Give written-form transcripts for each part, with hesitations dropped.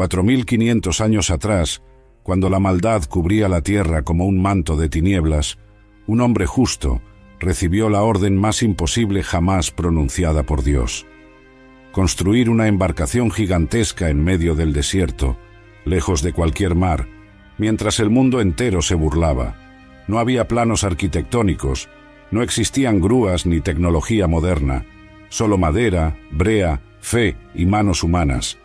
4.500 años atrás, cuando la maldad cubría la tierra como un manto de tinieblas, un hombre justo recibió la orden más imposible jamás pronunciada por Dios: construir una embarcación gigantesca en medio del desierto, lejos de cualquier mar, mientras el mundo entero se burlaba. No había planos arquitectónicos, no existían grúas ni tecnología moderna, solo madera, brea, fe y manos humanas.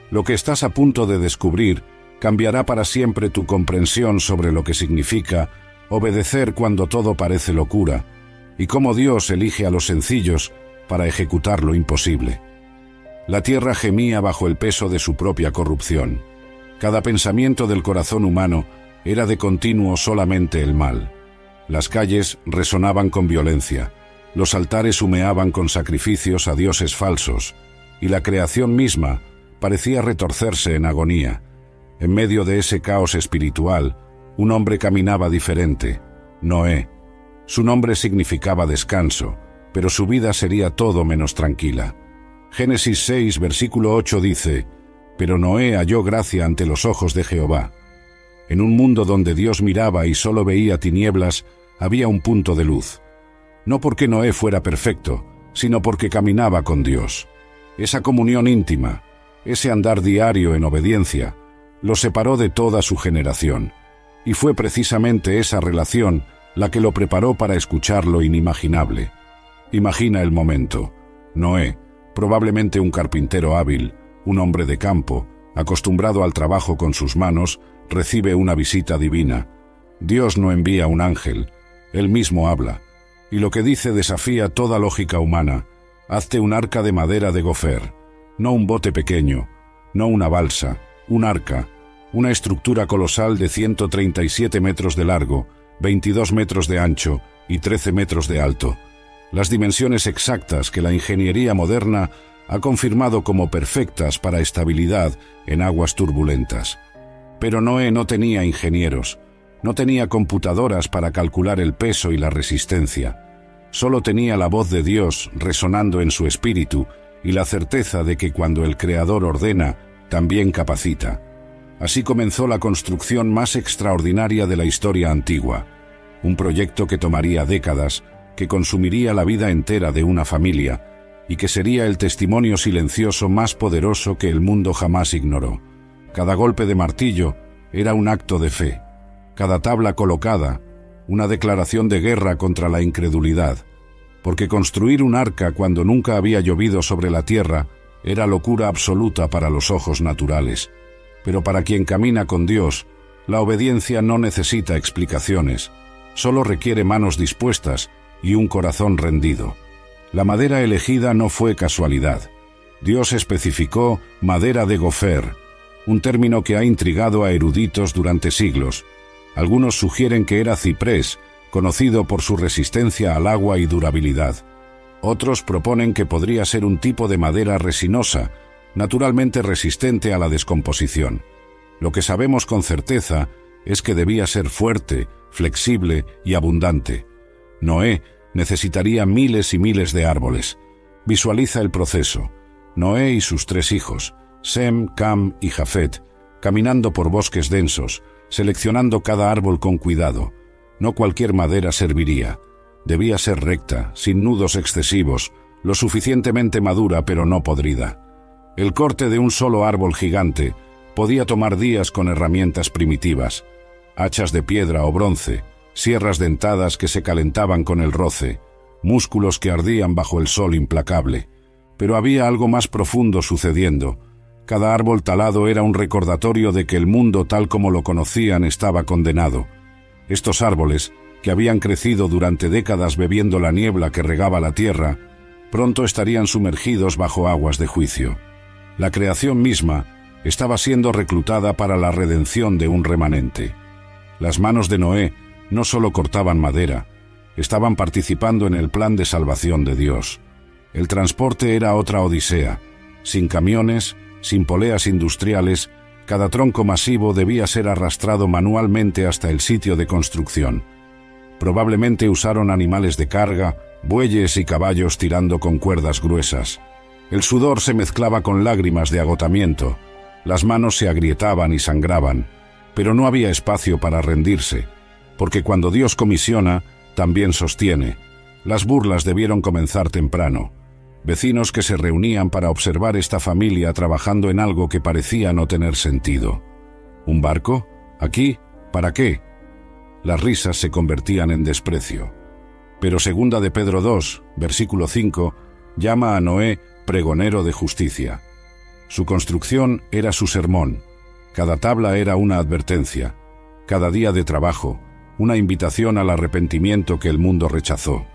Lo que estás a punto de descubrir cambiará para siempre tu comprensión sobre lo que significa obedecer cuando todo parece locura, y cómo Dios elige a los sencillos para ejecutar lo imposible. La tierra gemía bajo el peso de su propia corrupción. Cada pensamiento del corazón humano era de continuo solamente el mal. Las calles resonaban con violencia, los altares humeaban con sacrificios a dioses falsos, y la creación misma parecía retorcerse en agonía. En medio de ese caos espiritual, un hombre caminaba diferente: Noé. Su nombre significaba descanso, pero su vida sería todo menos tranquila. Génesis 6, versículo 8 dice: «Pero Noé halló gracia ante los ojos de Jehová». En un mundo donde Dios miraba y solo veía tinieblas, había un punto de luz. No porque Noé fuera perfecto, sino porque caminaba con Dios. Esa comunión íntima, ese andar diario en obediencia, lo separó de toda su generación. Y fue precisamente esa relación la que lo preparó para escuchar lo inimaginable. Imagina el momento. Noé, probablemente un carpintero hábil, un hombre de campo, acostumbrado al trabajo con sus manos, recibe una visita divina. Dios no envía un ángel, Él mismo habla, y lo que dice desafía toda lógica humana: hazte un arca de madera de gofer, no un bote pequeño, no una balsa, un arca, una estructura colosal de 137 metros de largo, 22 metros de ancho y 13 metros de alto, las dimensiones exactas que la ingeniería moderna ha confirmado como perfectas para estabilidad en aguas turbulentas. Pero Noé no tenía ingenieros, no tenía computadoras para calcular el peso y la resistencia. Solo tenía la voz de Dios resonando en su espíritu y la certeza de que cuando el Creador ordena, también capacita. Así comenzó la construcción más extraordinaria de la historia antigua, un proyecto que tomaría décadas, que consumiría la vida entera de una familia y que sería el testimonio silencioso más poderoso que el mundo jamás ignoró. Cada golpe de martillo era un acto de fe, cada tabla colocada, una declaración de guerra contra la incredulidad, porque construir un arca cuando nunca había llovido sobre la tierra era locura absoluta para los ojos naturales. Pero para quien camina con Dios, la obediencia no necesita explicaciones, solo requiere manos dispuestas y un corazón rendido. La madera elegida no fue casualidad. Dios especificó madera de gofer, un término que ha intrigado a eruditos durante siglos. Algunos sugieren que era ciprés, conocido por su resistencia al agua y durabilidad. Otros proponen que podría ser un tipo de madera resinosa, naturalmente resistente a la descomposición. Lo que sabemos con certeza es que debía ser fuerte, flexible y abundante. Noé necesitaría miles y miles de árboles. Visualiza el proceso. Noé y sus 3 hijos, Sem, Cam y Jafet, caminando por bosques densos, seleccionando cada árbol con cuidado. No cualquier madera serviría. Debía ser recta, sin nudos excesivos, lo suficientemente madura pero no podrida. El corte de un solo árbol gigante podía tomar días con herramientas primitivas, hachas de piedra o bronce, sierras dentadas que se calentaban con el roce, músculos que ardían bajo el sol implacable. Pero había algo más profundo sucediendo. Cada árbol talado era un recordatorio de que el mundo tal como lo conocían estaba condenado. Estos árboles, que habían crecido durante décadas bebiendo la niebla que regaba la tierra, pronto estarían sumergidos bajo aguas de juicio. La creación misma estaba siendo reclutada para la redención de un remanente. Las manos de Noé no solo cortaban madera, estaban participando en el plan de salvación de Dios. El transporte era otra odisea. Sin camiones, sin poleas industriales, cada tronco masivo debía ser arrastrado manualmente hasta el sitio de construcción. Probablemente usaron animales de carga, bueyes y caballos tirando con cuerdas gruesas. El sudor se mezclaba con lágrimas de agotamiento. Las manos se agrietaban y sangraban, pero no había espacio para rendirse, porque cuando Dios comisiona, también sostiene. Las burlas debieron comenzar temprano. Vecinos que se reunían para observar esta familia trabajando en algo que parecía no tener sentido. ¿Un barco? ¿Aquí? ¿Para qué? Las risas se convertían en desprecio. Pero segunda de Pedro 2, versículo 5, llama a Noé pregonero de justicia. Su construcción era su sermón. Cada tabla era una advertencia. Cada día de trabajo, una invitación al arrepentimiento que el mundo rechazó.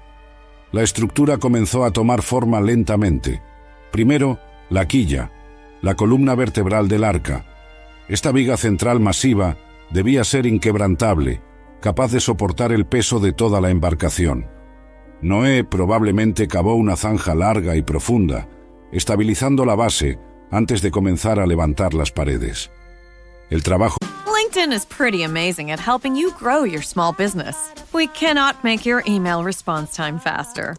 La estructura comenzó a tomar forma lentamente. Primero, la quilla, la columna vertebral del arca. Esta viga central masiva debía ser inquebrantable, capaz de soportar el peso de toda la embarcación. Noé probablemente cavó una zanja larga y profunda, estabilizando la base antes de comenzar a levantar las paredes. El trabajo LinkedIn is pretty amazing at helping you grow your small business. We cannot make your email response time faster.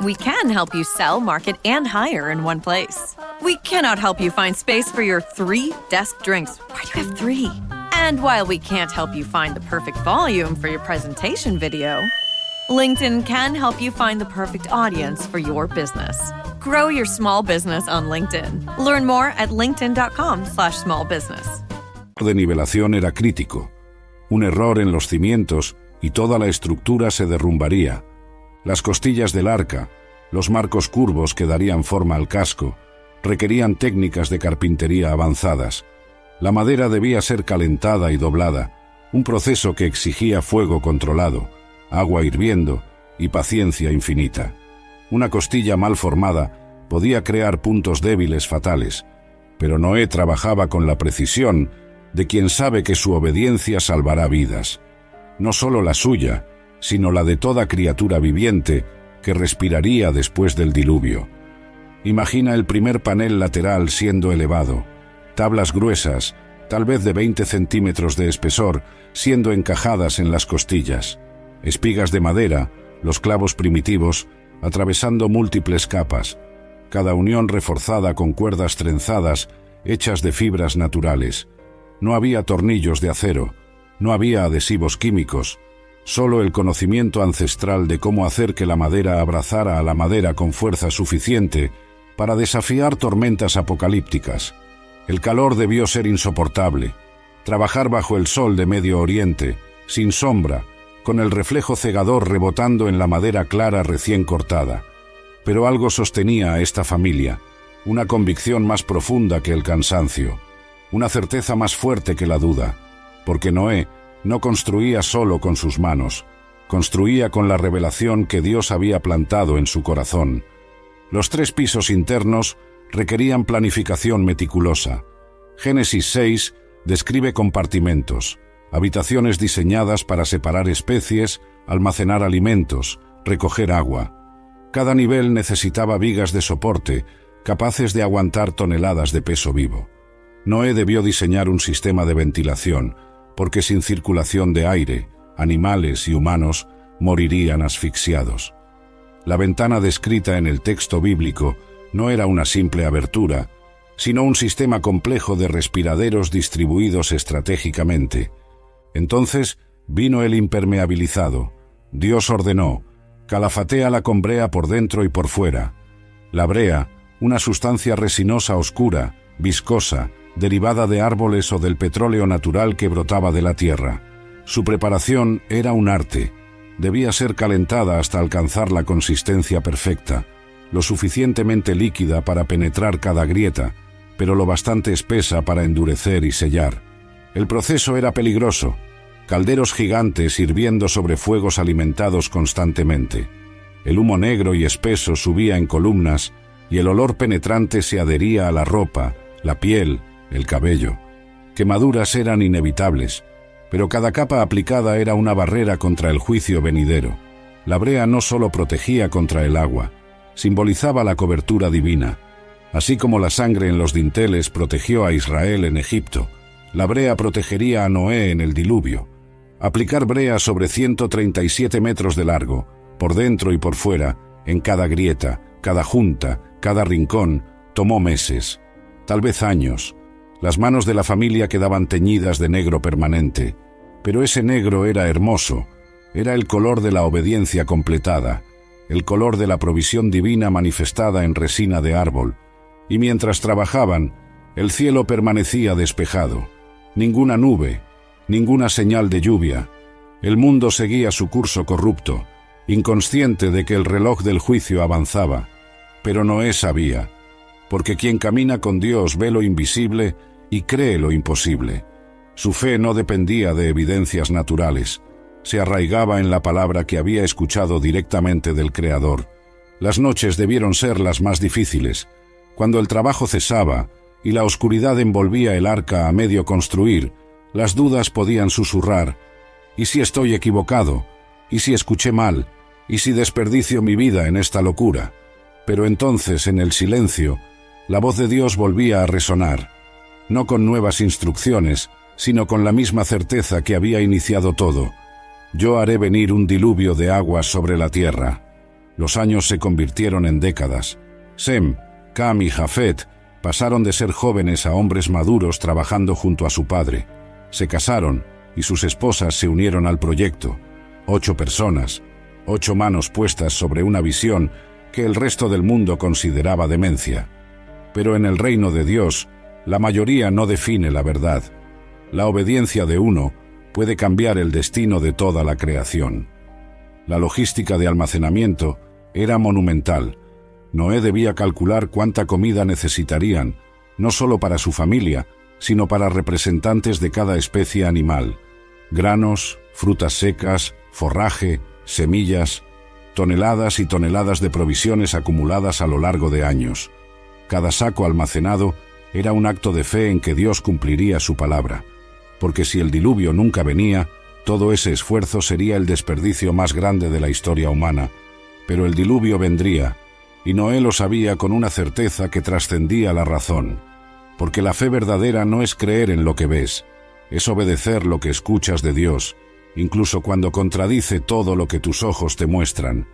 We can help you sell, market, and hire in one place. We cannot help you find space for your 3 desk drinks. Why do you have 3? And while we can't help you find the perfect volume for your presentation video, LinkedIn can help you find the perfect audience for your business. Grow your small business on LinkedIn. Learn more at linkedin.com/smallbusiness. de nivelación era crítico. Un error en los cimientos y toda la estructura se derrumbaría. Las costillas del arca, los marcos curvos que darían forma al casco, requerían técnicas de carpintería avanzadas. La madera debía ser calentada y doblada, un proceso que exigía fuego controlado, agua hirviendo y paciencia infinita. Una costilla mal formada podía crear puntos débiles fatales, pero Noé trabajaba con la precisión de quien sabe que su obediencia salvará vidas, no solo la suya, sino la de toda criatura viviente que respiraría después del diluvio. Imagina el primer panel lateral siendo elevado, tablas gruesas, tal vez de 20 centímetros de espesor, siendo encajadas en las costillas, espigas de madera, los clavos primitivos, atravesando múltiples capas, cada unión reforzada con cuerdas trenzadas hechas de fibras naturales. No había tornillos de acero, no había adhesivos químicos, solo el conocimiento ancestral de cómo hacer que la madera abrazara a la madera con fuerza suficiente para desafiar tormentas apocalípticas. El calor debió ser insoportable. Trabajar bajo el sol de Medio Oriente, sin sombra, con el reflejo cegador rebotando en la madera clara recién cortada. Pero algo sostenía a esta familia, una convicción más profunda que el cansancio, una certeza más fuerte que la duda, porque Noé no construía solo con sus manos, construía con la revelación que Dios había plantado en su corazón. Los 3 pisos internos requerían planificación meticulosa. Génesis 6 describe compartimentos, habitaciones diseñadas para separar especies, almacenar alimentos, recoger agua. Cada nivel necesitaba vigas de soporte, capaces de aguantar toneladas de peso vivo. Noé debió diseñar un sistema de ventilación, porque sin circulación de aire, animales y humanos morirían asfixiados. La ventana descrita en el texto bíblico no era una simple abertura, sino un sistema complejo de respiraderos distribuidos estratégicamente. Entonces vino el impermeabilizado. Dios ordenó: calafatéala con brea por dentro y por fuera. La brea, una sustancia resinosa oscura, viscosa, derivada de árboles o del petróleo natural que brotaba de la tierra. Su preparación era un arte. Debía ser calentada hasta alcanzar la consistencia perfecta, lo suficientemente líquida para penetrar cada grieta, pero lo bastante espesa para endurecer y sellar. El proceso era peligroso. Calderos gigantes hirviendo sobre fuegos alimentados constantemente. El humo negro y espeso subía en columnas y el olor penetrante se adhería a la ropa, la piel, el cabello. Quemaduras eran inevitables, pero cada capa aplicada era una barrera contra el juicio venidero. La brea no solo protegía contra el agua, simbolizaba la cobertura divina. Así como la sangre en los dinteles protegió a Israel en Egipto, la brea protegería a Noé en el diluvio. Aplicar brea sobre 137 metros de largo, por dentro y por fuera, en cada grieta, cada junta, cada rincón, tomó meses, tal vez años. Las manos de la familia quedaban teñidas de negro permanente, pero ese negro era hermoso, era el color de la obediencia completada, el color de la provisión divina manifestada en resina de árbol, y mientras trabajaban, el cielo permanecía despejado, ninguna nube, ninguna señal de lluvia. El mundo seguía su curso corrupto, inconsciente de que el reloj del juicio avanzaba, pero Noé sabía, porque quien camina con Dios ve lo invisible y cree lo imposible. Su fe no dependía de evidencias naturales, se arraigaba en la palabra que había escuchado directamente del Creador. Las noches debieron ser las más difíciles, cuando el trabajo cesaba y la oscuridad envolvía el arca a medio construir. Las dudas podían susurrar: ¿y si estoy equivocado? ¿Y si escuché mal? ¿Y si desperdicio mi vida en esta locura? Pero entonces, en el silencio, la voz de Dios volvía a resonar, no con nuevas instrucciones, sino con la misma certeza que había iniciado todo. Yo haré venir un diluvio de aguas sobre la tierra. Los años se convirtieron en décadas. Sem, Cam y Jafet pasaron de ser jóvenes a hombres maduros trabajando junto a su padre. Se casaron y sus esposas se unieron al proyecto. 8 personas, 8 manos puestas sobre una visión que el resto del mundo consideraba demencia. Pero en el reino de Dios, la mayoría no define la verdad. La obediencia de uno puede cambiar el destino de toda la creación. La logística de almacenamiento era monumental. Noé debía calcular cuánta comida necesitarían, no solo para su familia, sino para representantes de cada especie animal. Granos, frutas secas, forraje, semillas, toneladas y toneladas de provisiones acumuladas a lo largo de años. Cada saco almacenado era un acto de fe en que Dios cumpliría su palabra, porque si el diluvio nunca venía, todo ese esfuerzo sería el desperdicio más grande de la historia humana. Pero el diluvio vendría, y Noé lo sabía con una certeza que trascendía la razón, porque la fe verdadera no es creer en lo que ves, es obedecer lo que escuchas de Dios, incluso cuando contradice todo lo que tus ojos te muestran.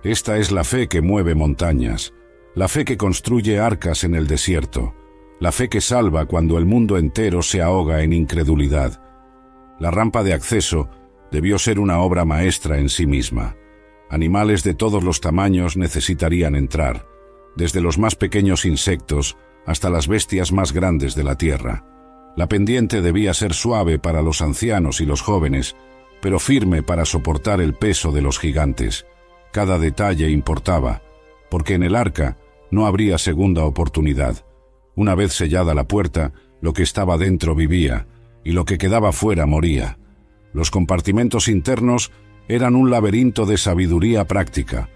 Esta es la fe que mueve montañas, la fe que construye arcas en el desierto, la fe que salva cuando el mundo entero se ahoga en incredulidad. La rampa de acceso debió ser una obra maestra en sí misma. Animales de todos los tamaños necesitarían entrar, desde los más pequeños insectos hasta las bestias más grandes de la tierra. La pendiente debía ser suave para los ancianos y los jóvenes, pero firme para soportar el peso de los gigantes. Cada detalle importaba, porque en el arca no habría segunda oportunidad. Una vez sellada la puerta, lo que estaba dentro vivía, y lo que quedaba fuera moría. Los compartimentos internos eran un laberinto de sabiduría práctica,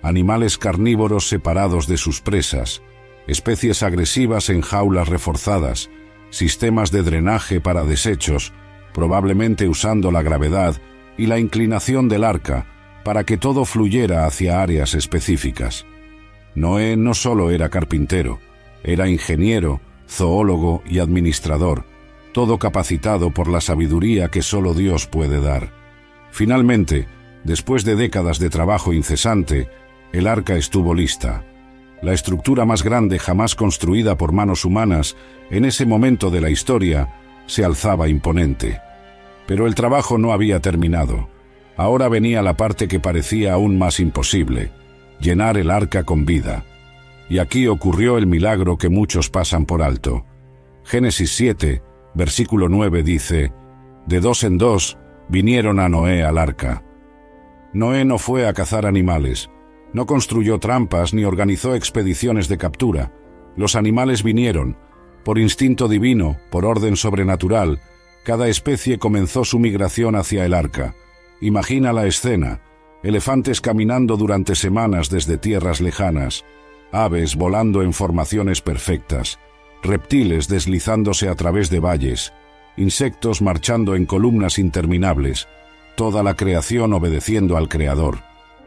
animales carnívoros separados de sus presas, especies agresivas en jaulas reforzadas, sistemas de drenaje para desechos, probablemente usando la gravedad y la inclinación del arca para que todo fluyera hacia áreas específicas. Noé no solo era carpintero, era ingeniero, zoólogo y administrador, todo capacitado por la sabiduría que solo Dios puede dar. Finalmente, después de décadas de trabajo incesante, el arca estuvo lista. La estructura más grande jamás construida por manos humanas, en ese momento de la historia, se alzaba imponente. Pero el trabajo no había terminado. Ahora venía la parte que parecía aún más imposible: llenar el arca con vida. Y aquí ocurrió el milagro que muchos pasan por alto. Génesis 7, versículo 9 dice: de 2 en 2 vinieron a Noé al arca. Noé no fue a cazar animales, no construyó trampas ni organizó expediciones de captura. Los animales vinieron. Por instinto divino, por orden sobrenatural, cada especie comenzó su migración hacia el arca. Imagina la escena: elefantes caminando durante semanas desde tierras lejanas, aves volando en formaciones perfectas, reptiles deslizándose a través de valles, insectos marchando en columnas interminables, toda la creación obedeciendo al Creador.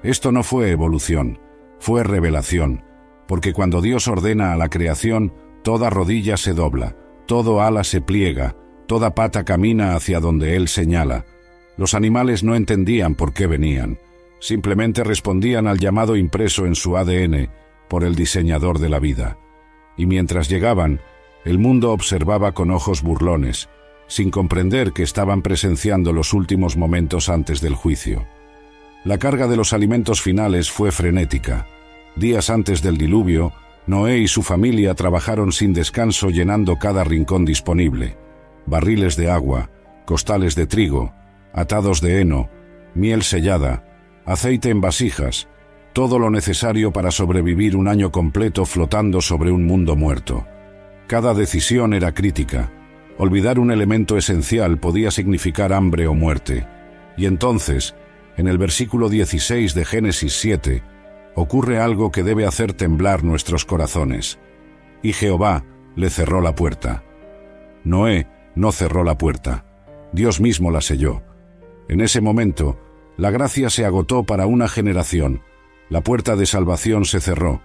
Esto no fue evolución, fue revelación, porque cuando Dios ordena a la creación, toda rodilla se dobla, todo ala se pliega, toda pata camina hacia donde Él señala. Los animales no entendían por qué venían, simplemente respondían al llamado impreso en su ADN por el diseñador de la vida. Y mientras llegaban, El mundo observaba con ojos burlones, sin comprender que estaban presenciando los últimos momentos antes del juicio. La carga de los alimentos finales fue frenética. Días antes del diluvio, Noé y su familia trabajaron sin descanso llenando cada rincón disponible. Barriles de agua, costales de trigo, atados de heno, miel sellada, aceite en vasijas, todo lo necesario para sobrevivir un año completo flotando sobre un mundo muerto. Cada decisión era crítica. Olvidar un elemento esencial podía significar hambre o muerte. Y entonces, en el versículo 16 de Génesis 7, ocurre algo que debe hacer temblar nuestros corazones. Y Jehová le cerró la puerta. Noé no cerró la puerta. Dios mismo la selló. En ese momento, la gracia se agotó para una generación. La puerta de salvación se cerró.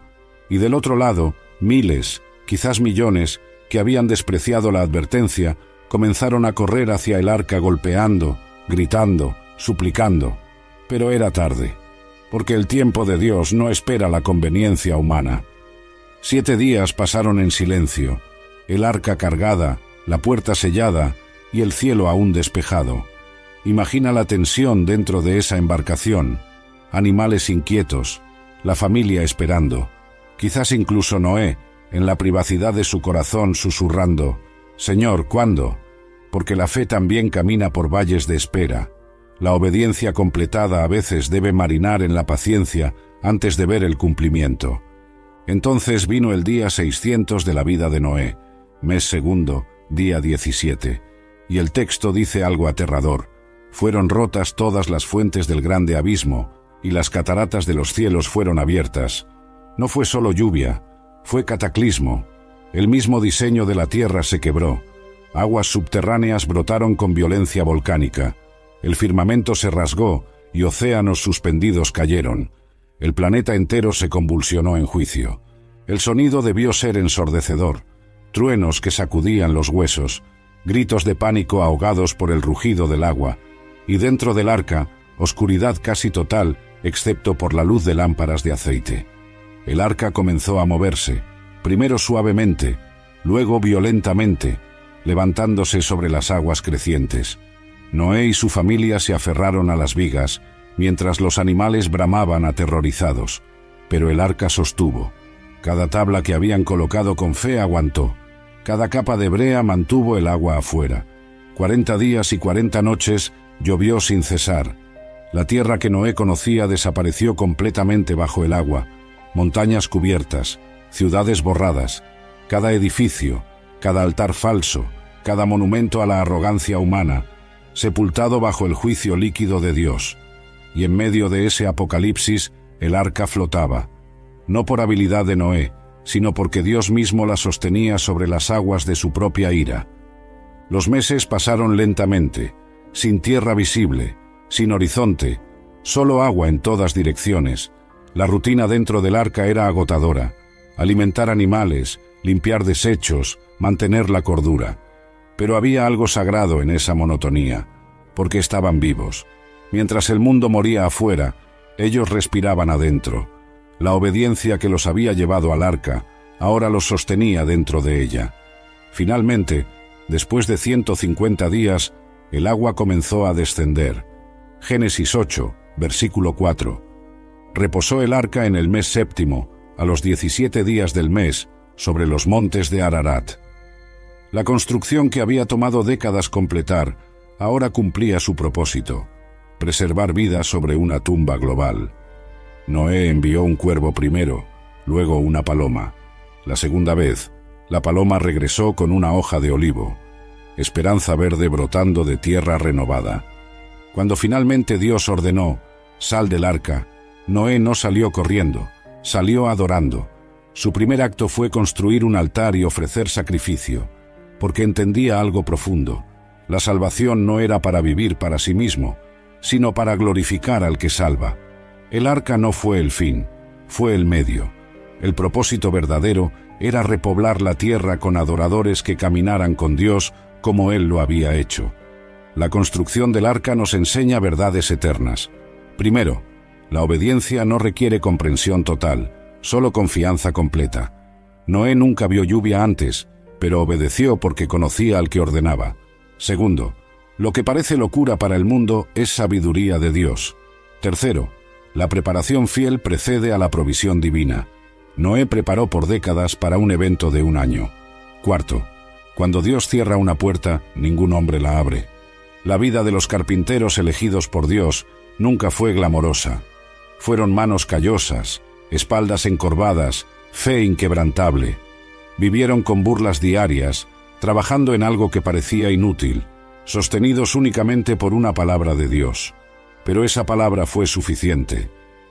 Y del otro lado, miles, quizás millones, que habían despreciado la advertencia, comenzaron a correr hacia el arca golpeando, gritando, suplicando. Pero era tarde, porque el tiempo de Dios no espera la conveniencia humana. 7 días pasaron en silencio, el arca cargada, la puerta sellada y el cielo aún despejado. Imagina la tensión dentro de esa embarcación, animales inquietos, la familia esperando, quizás incluso Noé, en la privacidad de su corazón susurrando, «Señor, ¿cuándo?», porque la fe también camina por valles de espera. La obediencia completada a veces debe marinar en la paciencia antes de ver el cumplimiento. Entonces vino el día 600 de la vida de Noé, mes segundo, día 17, y el texto dice algo aterrador. Fueron rotas todas las fuentes del grande abismo, y las cataratas de los cielos fueron abiertas. No fue solo lluvia, fue cataclismo. El mismo diseño de la tierra se quebró. Aguas subterráneas brotaron con violencia volcánica. El firmamento se rasgó y océanos suspendidos cayeron. El planeta entero se convulsionó en juicio. El sonido debió ser ensordecedor. Truenos que sacudían los huesos, gritos de pánico ahogados por el rugido del agua, y dentro del arca, oscuridad casi total, excepto por la luz de lámparas de aceite. El arca comenzó a moverse, primero suavemente, luego violentamente, levantándose sobre las aguas crecientes. Noé y su familia se aferraron a las vigas, mientras los animales bramaban aterrorizados. Pero el arca sostuvo. Cada tabla que habían colocado con fe aguantó. Cada capa de brea mantuvo el agua afuera. 40 días y 40 noches llovió sin cesar. La tierra que Noé conocía desapareció completamente bajo el agua. Montañas cubiertas, ciudades borradas, cada edificio, cada altar falso, cada monumento a la arrogancia humana, sepultado bajo el juicio líquido de Dios. Y en medio de ese apocalipsis, el arca flotaba, no por habilidad de Noé, sino porque Dios mismo la sostenía sobre las aguas de su propia ira. Los meses pasaron lentamente, sin tierra visible, sin horizonte, solo agua en todas direcciones. La rutina dentro del arca era agotadora: alimentar animales, limpiar desechos, mantener la cordura. Pero había algo sagrado en esa monotonía, porque estaban vivos. Mientras el mundo moría afuera, ellos respiraban adentro. La obediencia que los había llevado al arca, ahora los sostenía dentro de ella. Finalmente, después de 150 días, el agua comenzó a descender. Génesis 8, versículo 4. Reposó el arca en el mes séptimo, a los 17 días del mes, sobre los montes de Ararat. La construcción que había tomado décadas completar, ahora cumplía su propósito: preservar vida sobre una tumba global. Noé envió un cuervo primero, luego una paloma. La segunda vez, la paloma regresó con una hoja de olivo, esperanza verde brotando de tierra renovada. Cuando finalmente Dios ordenó: «Sal del arca», Noé no salió corriendo, salió adorando. Su primer acto fue construir un altar y ofrecer sacrificio, porque entendía algo profundo: la salvación no era para vivir para sí mismo, sino para glorificar al que salva. El arca no fue el fin, fue el medio. El propósito verdadero era repoblar la tierra con adoradores que caminaran con Dios como Él lo había hecho. La construcción del arca nos enseña verdades eternas. Primero, la obediencia no requiere comprensión total, solo confianza completa. Noé nunca vio lluvia antes, pero obedeció porque conocía al que ordenaba. Segundo, lo que parece locura para el mundo es sabiduría de Dios. Tercero, la preparación fiel precede a la provisión divina. Noé preparó por décadas para un evento de un año. Cuarto, cuando Dios cierra una puerta, ningún hombre la abre. La vida de los carpinteros elegidos por Dios nunca fue glamorosa. Fueron manos callosas, espaldas encorvadas, fe inquebrantable. Vivieron con burlas diarias, trabajando en algo que parecía inútil, sostenidos únicamente por una palabra de Dios. Pero esa palabra fue suficiente,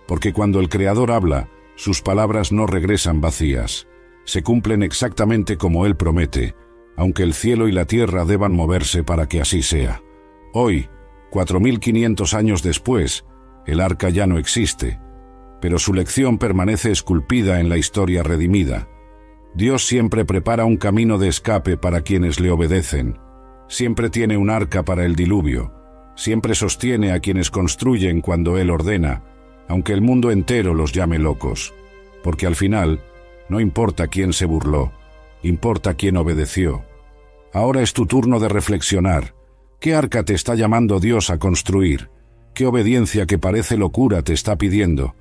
porque cuando el Creador habla, sus palabras no regresan vacías. Se cumplen exactamente como Él promete, aunque el cielo y la tierra deban moverse para que así sea. Hoy, 4500 años después, el arca ya no existe, pero su lección permanece esculpida en la historia redimida. Dios siempre prepara un camino de escape para quienes le obedecen. Siempre tiene un arca para el diluvio. Siempre sostiene a quienes construyen cuando Él ordena, aunque el mundo entero los llame locos. Porque al final, no importa quién se burló, importa quién obedeció. Ahora es tu turno de reflexionar. ¿Qué arca te está llamando Dios a construir? ¿Qué obediencia que parece locura te está pidiendo?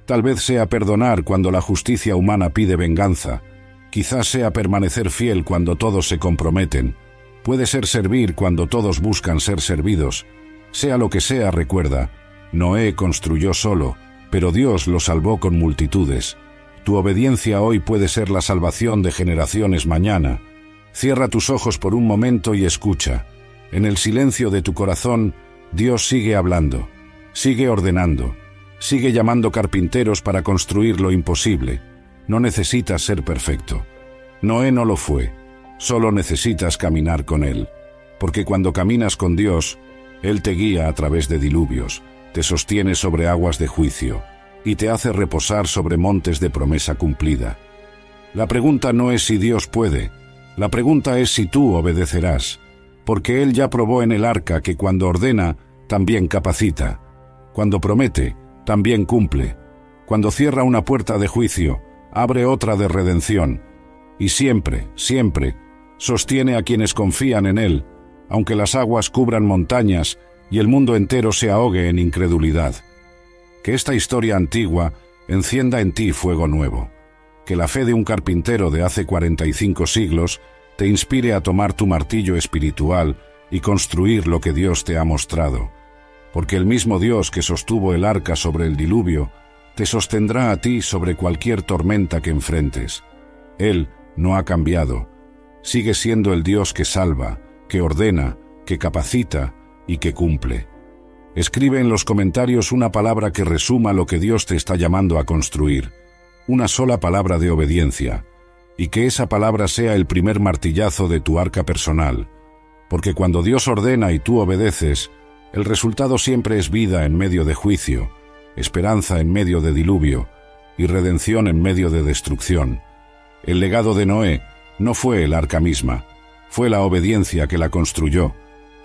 Tal vez sea perdonar cuando la justicia humana pide venganza. Quizás sea permanecer fiel cuando todos se comprometen. Puede ser servir cuando todos buscan ser servidos. Sea lo que sea, recuerda, Noé construyó solo, pero Dios lo salvó con multitudes. Tu obediencia hoy puede ser la salvación de generaciones mañana. Cierra tus ojos por un momento y escucha. En el silencio de tu corazón, Dios sigue hablando, sigue ordenando, sigue llamando carpinteros para construir lo imposible. No necesitas ser perfecto. Noé no lo fue, solo necesitas caminar con Él. Porque cuando caminas con Dios, Él te guía a través de diluvios, te sostiene sobre aguas de juicio y te hace reposar sobre montes de promesa cumplida. La pregunta no es si Dios puede, la pregunta es si tú obedecerás. Porque Él ya probó en el arca que cuando ordena, también capacita. Cuando promete, también cumple. Cuando cierra una puerta de juicio, abre otra de redención. Y siempre, siempre, sostiene a quienes confían en Él, aunque las aguas cubran montañas y el mundo entero se ahogue en incredulidad. Que esta historia antigua encienda en ti fuego nuevo. Que la fe de un carpintero de hace 45 siglos te inspire a tomar tu martillo espiritual y construir lo que Dios te ha mostrado. Porque el mismo Dios que sostuvo el arca sobre el diluvio, te sostendrá a ti sobre cualquier tormenta que enfrentes. Él no ha cambiado. Sigue siendo el Dios que salva, que ordena, que capacita y que cumple. Escribe en los comentarios una palabra que resuma lo que Dios te está llamando a construir. Una sola palabra de obediencia. Y que esa palabra sea el primer martillazo de tu arca personal, porque cuando Dios ordena y tú obedeces, el resultado siempre es vida en medio de juicio, esperanza en medio de diluvio y redención en medio de destrucción. El legado de Noé no fue el arca misma, fue la obediencia que la construyó,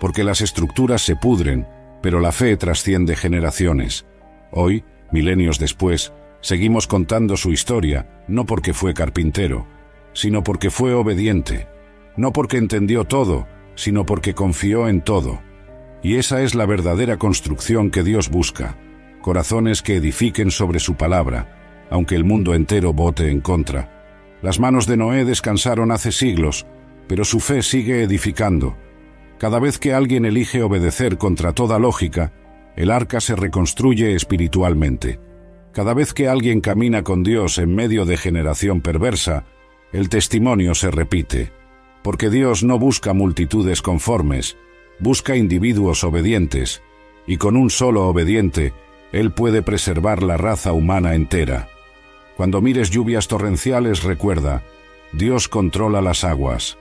porque las estructuras se pudren, pero la fe trasciende generaciones. Hoy, milenios después, seguimos contando su historia, no porque fue carpintero, sino porque fue obediente, no porque entendió todo, sino porque confió en todo. Y esa es la verdadera construcción que Dios busca, corazones que edifiquen sobre su palabra, aunque el mundo entero vote en contra. Las manos de Noé descansaron hace siglos, pero su fe sigue edificando. Cada vez que alguien elige obedecer contra toda lógica, el arca se reconstruye espiritualmente. Cada vez que alguien camina con Dios en medio de generación perversa, el testimonio se repite, porque Dios no busca multitudes conformes, busca individuos obedientes, y con un solo obediente, Él puede preservar la raza humana entera. Cuando mires lluvias torrenciales, recuerda, Dios controla las aguas.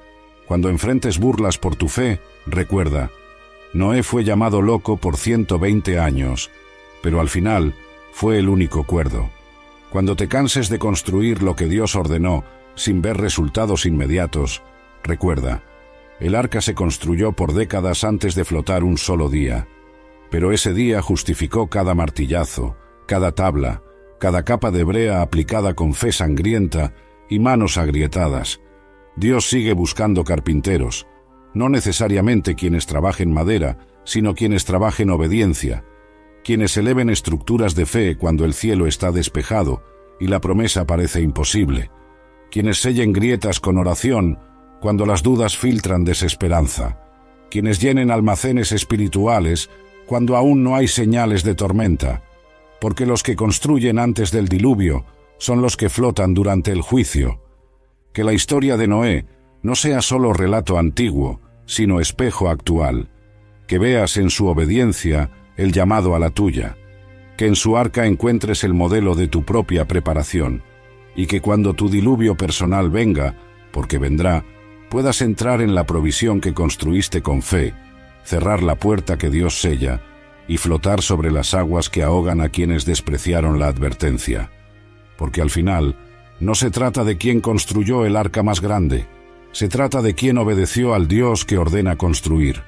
Cuando enfrentes burlas por tu fe, recuerda, Noé fue llamado loco por 120 años, pero al final fue el único cuerdo. Cuando te canses de construir lo que Dios ordenó, sin ver resultados inmediatos, recuerda, el arca se construyó por décadas antes de flotar un solo día, pero ese día justificó cada martillazo, cada tabla, cada capa de brea aplicada con fe sangrienta y manos agrietadas. Dios sigue buscando carpinteros, no necesariamente quienes trabajen madera, sino quienes trabajen obediencia, quienes eleven estructuras de fe cuando el cielo está despejado y la promesa parece imposible, quienes sellen grietas con oración cuando las dudas filtran desesperanza, quienes llenen almacenes espirituales cuando aún no hay señales de tormenta, porque los que construyen antes del diluvio son los que flotan durante el juicio. Que la historia de Noé no sea solo relato antiguo, sino espejo actual, que veas en su obediencia el llamado a la tuya, que en su arca encuentres el modelo de tu propia preparación, y que cuando tu diluvio personal venga, porque vendrá, puedas entrar en la provisión que construiste con fe, cerrar la puerta que Dios sella, y flotar sobre las aguas que ahogan a quienes despreciaron la advertencia. Porque al final, no se trata de quién construyó el arca más grande, se trata de quién obedeció al Dios que ordena construir.